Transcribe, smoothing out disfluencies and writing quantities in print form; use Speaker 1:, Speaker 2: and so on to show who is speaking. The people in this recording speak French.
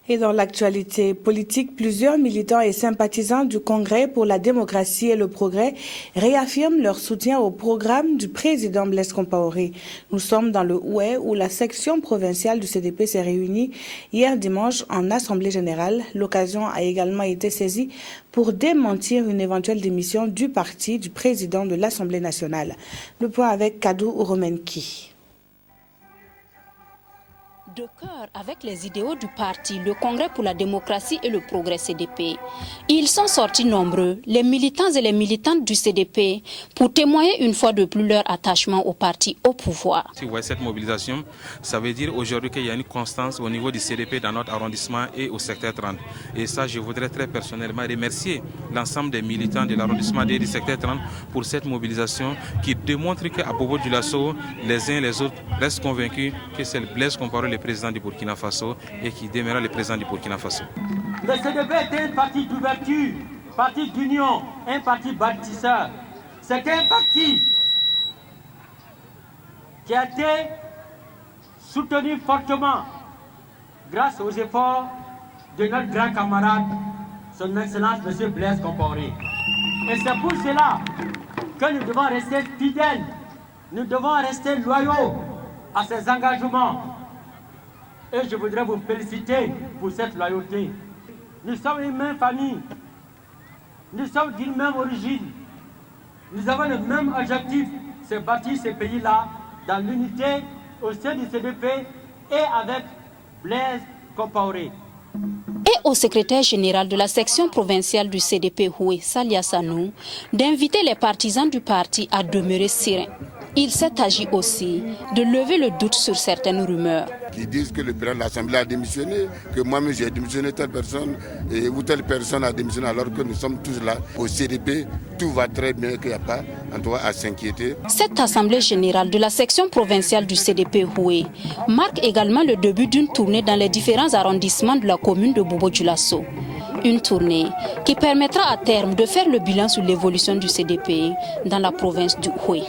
Speaker 1: Et dans l'actualité politique, plusieurs militants et sympathisants du Congrès pour la démocratie et le progrès réaffirment leur soutien au programme du président Blaise Compaoré. Nous sommes dans le Houé où la section provinciale du CDP s'est réunie hier dimanche en Assemblée générale. L'occasion a également été saisie pour démentir une éventuelle démission du parti du président de l'Assemblée nationale. Le point avec Kadou Ouromenki.
Speaker 2: De cœur avec les idéaux du parti, le Congrès pour la démocratie et le progrès CDP. Ils sont sortis nombreux, les militants et les militantes du CDP, pour témoigner une fois de plus leur attachement au parti au pouvoir.
Speaker 3: Si vous voyez cette mobilisation, ça veut dire aujourd'hui qu'il y a une constance au niveau du CDP dans notre arrondissement et au secteur 30. Et ça, je voudrais très personnellement remercier l'ensemble des militants de l'arrondissement et du secteur 30 pour cette mobilisation qui démontre qu'à Bobo-Dioulasso, les uns et les autres restent convaincus que c'est Blaise Compaoré le président du Burkina Faso et qui demeurera le président du Burkina Faso.
Speaker 4: Le CDP était un parti d'ouverture, un parti d'union, un parti bâtisseur. C'était un parti qui a été soutenu fortement grâce aux efforts de notre grand camarade, son Excellence M. Blaise Compaoré. Et c'est pour cela que nous devons rester fidèles, nous devons rester loyaux à ces engagements. Et je voudrais vous féliciter pour cette loyauté. Nous sommes une même famille. Nous sommes d'une même origine. Nous avons le même objectif, c'est bâtir ce pays-là dans l'unité au sein du CDP et avec Blaise Compaoré.
Speaker 2: Et au secrétaire général de la section provinciale du CDP Houé, Salia Sanou, d'inviter les partisans du parti à demeurer sereins. Il s'est agi aussi de lever le doute sur certaines rumeurs.
Speaker 5: Qui disent que le président de l'Assemblée a démissionné, que moi-même j'ai démissionné, telle personne ou telle personne a démissionné, alors que nous sommes tous là. Au CDP, tout va très bien, qu'il n'y a pas en tout cas à s'inquiéter.
Speaker 2: Cette assemblée générale de la section provinciale du CDP Houé marque également le début d'une tournée dans les différents arrondissements de la commune de Bobo-Dioulasso. Une tournée qui permettra à terme de faire le bilan sur l'évolution du CDP dans la province du Houé.